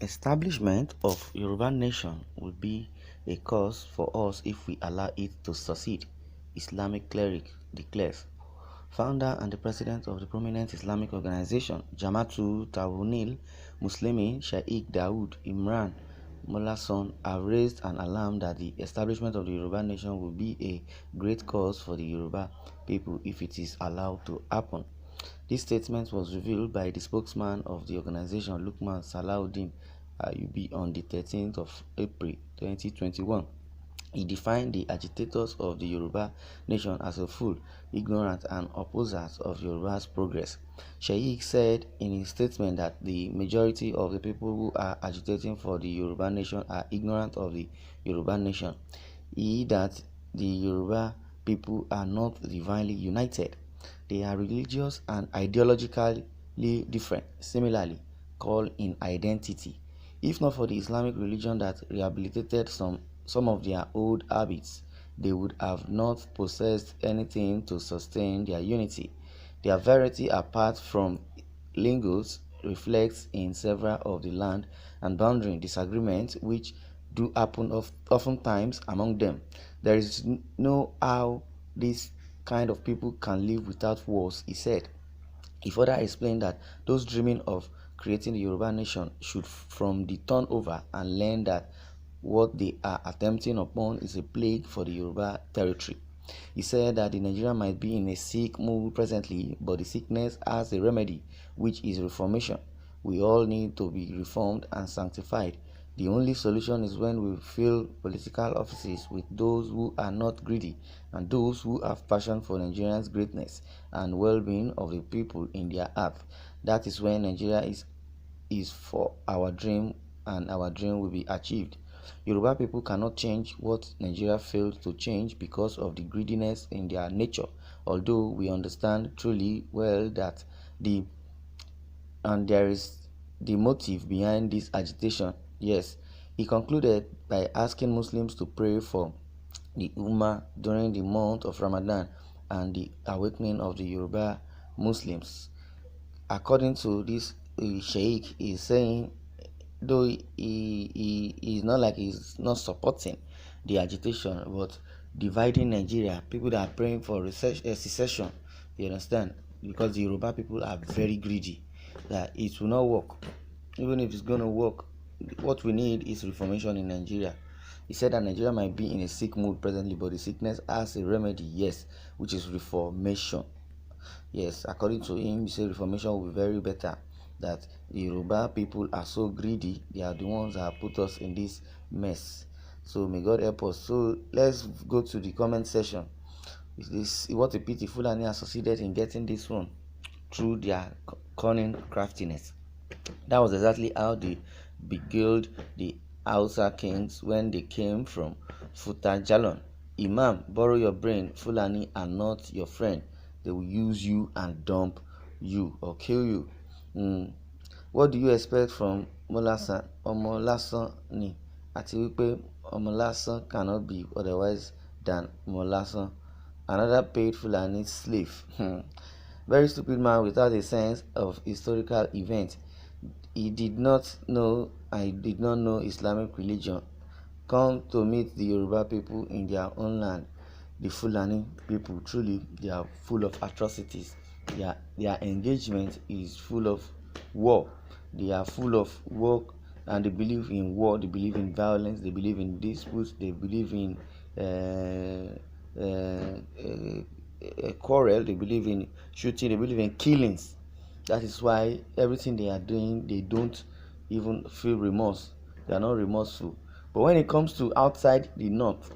Establishment of Yoruba nation will be a cause for us if we allow it to succeed, Islamic Cleric declares. Founder and the president of the prominent Islamic organization Jamaatul Tawhidul Muslimin Sheikh Dawood Imran Mollason have raised an alarm that the establishment of the Yoruba nation will be a great cause for the Yoruba people if it is allowed to happen. This statement was revealed by the spokesman of the organization, Lukman Salahuddin Ayubi, on the 13th of April 2021. He defined the agitators of the Yoruba nation as a fool, ignorant, and opposers of Yoruba's progress. Sheikh said in his statement that the majority of the people who are agitating for the Yoruba nation are ignorant of the Yoruba nation. That the Yoruba people are not divinely united. They are religious and ideologically different, similarly called in identity. If not for the Islamic religion that rehabilitated some of their old habits, they would have not possessed anything to sustain their unity. Their variety apart from lingos reflects in several of the land and boundary disagreements which do happen oftentimes among them. There is no how this kind of people can live without wars, he said. He further explained that those dreaming of creating the Yoruba nation should from the turn over and learn that what they are attempting upon is a plague for the Yoruba territory. He said that the Nigeria might be in a sick mood presently, but the sickness has a remedy, which is reformation. We all need to be reformed and sanctified. The only solution is when we fill political offices with those who are not greedy and those who have passion for Nigerians' greatness and well-being of the people in their heart. That is when Nigeria is for our dream, and our dream will be achieved. Yoruba people cannot change what Nigeria failed to change because of the greediness in their nature, although we understand truly well that there is the motive behind this agitation. Yes, he concluded by asking Muslims to pray for the Ummah during the month of Ramadan and the awakening of the Yoruba Muslims. According to this, Sheikh is saying, though he is not like he's not supporting the agitation, but dividing Nigeria, people that are praying for secession, you understand, because the Yoruba people are very greedy, that it will not work. Even if it's going to work, what we need is reformation in Nigeria. He said that Nigeria might be in a sick mood presently, but the sickness has a remedy, yes, which is reformation. Yes, according to him, he said reformation will be very better. That the Yoruba people are so greedy, they are the ones that put us in this mess. So may God help us. So let's go to the comment section. What a pity Fulani has succeeded in getting this one through their cunning craftiness. That was exactly how they beguiled the Hausa kings when they came from Futajalon. Imam, borrow your brain. Fulani are not your friend. They will use you and dump you or kill you. What do you expect from Molasan? Omolasan ni. Àti wípé Omolasan cannot be otherwise than Molasan. Another paid Fulani slave. Very stupid man without a sense of historical event. He did not know Islamic religion. Come to meet the Yoruba people in their own land. The Fulani people, truly, they are full of atrocities. Their engagement is full of war. They are full of work, and they believe in war. They believe in violence. They believe in disputes. They believe in quarrel. They believe in shooting. They believe in killings. That is why everything they are doing, they don't even feel remorse. They are not remorseful. But when it comes to outside the north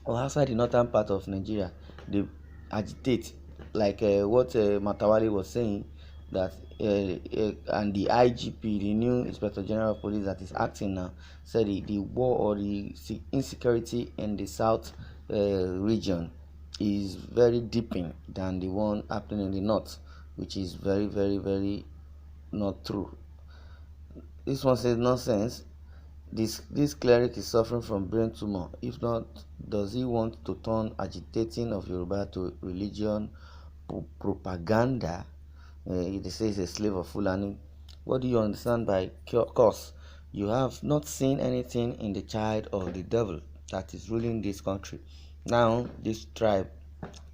or outside the northern part of Nigeria, they agitate, like what Matawali was saying, that and the IGP, the new Inspector General of Police that is acting now, said the war or the insecurity in the south region is very deepening than the one happening in the north, which is very, very, very not true. This one says nonsense. This cleric is suffering from brain tumor. If not, does he want to turn agitating of Yoruba to religion propaganda? They say he's a slave of Fulani. What do you understand by cause? You have not seen anything in the child of the devil that is ruling this country. Now, this tribe,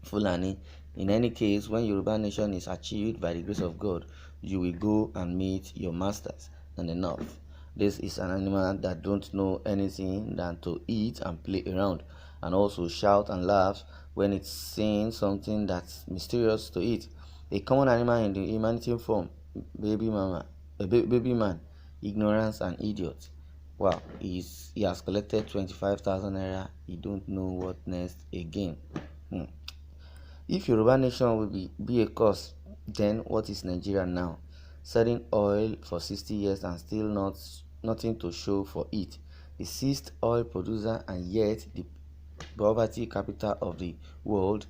Fulani, in any case, when Yoruba nation is achieved by the grace of God, you will go and meet your masters and enough. This is an animal that don't know anything than to eat and play around, and also shout and laugh when it's seeing something that's mysterious to it. A common animal in the humanity form, baby mama, baby man, ignorance and idiot. Wow, he has collected 25,000 naira. He don't know what next again. If Yoruba nation will be a cause, then what is Nigeria now? Selling oil for 60 years and still nothing to show for it. The sixth oil producer and yet the poverty capital of the world.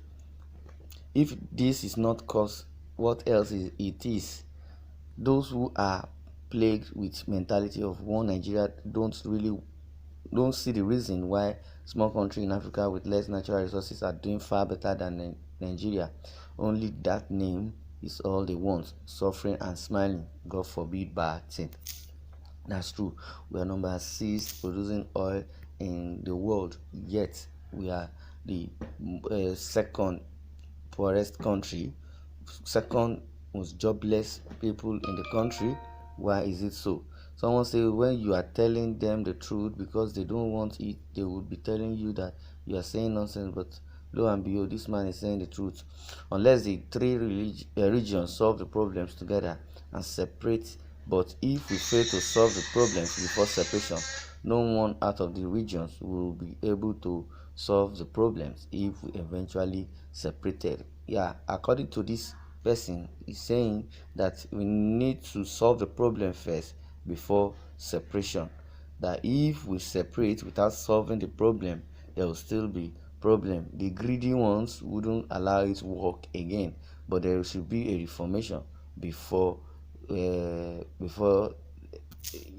If this is not cause, what else it is? Those who are plagued with mentality of one Nigeria don't see the reason why small country in Africa with less natural resources are doing far better than Nigeria. Only that name is all they want, suffering and smiling. God forbid bad thing. That's true. We are number 6 producing oil in the world, yet we are the second poorest country, second most jobless people in the country. Why is it so? Someone say when you are telling them the truth because they don't want it, they will be telling you that you are saying nonsense. But lo and behold, this man is saying the truth. Unless the three regions solve the problems together and separate, but if we fail to solve the problems before separation, no one out of the regions will be able to solve the problems if we eventually separated. Yeah, according to this person, is saying that we need to solve the problem first before separation. That if we separate without solving the problem, there will still be problem. The greedy ones wouldn't allow it to work again, but there should be a reformation before before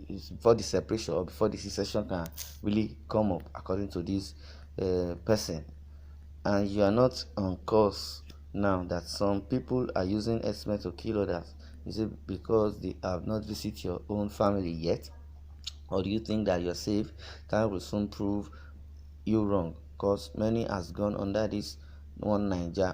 before the separation or before the secession can really come up, according to this person. And you are not on course now that some people are using estimate to kill others. Is it because they have not visited your own family yet? Or do you think that you're safe? Time will soon prove you wrong, because many has gone under this one nation,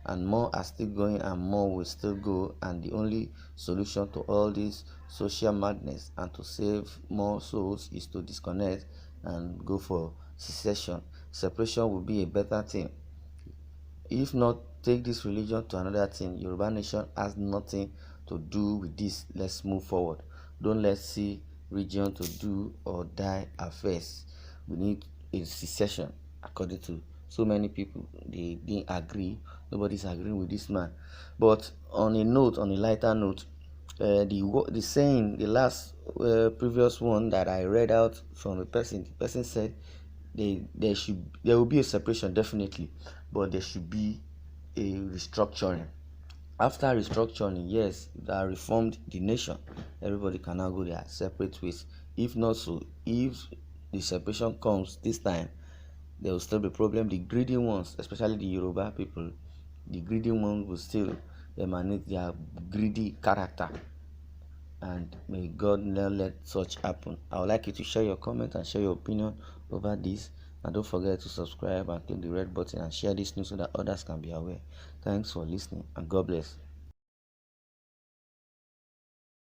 and more are still going and more will still go, and the only solution to all this social madness and to save more souls is to disconnect and go for secession. Separation will be a better thing. If not, take this religion to another thing. Yoruba nation has nothing to do with this. Let's move forward. Don't let's see region to do or die affairs. We need a secession, according to so many people. They didn't agree. Nobody's agreeing with this man. But on a lighter note, the saying, the last previous one that I read out from the person said there will be a separation definitely, but there should be a restructuring. After restructuring, yes, that reformed the nation, everybody can now go their separate ways. If not so, if the separation comes this time, there will still be problem. The greedy ones, especially the Yoruba people, the greedy ones will still emanate their greedy character, and may God not let such happen. I would like you to share your comment and share your opinion over this, and don't forget to subscribe and click the red button and share this news so that others can be aware. Thanks for listening, and God bless.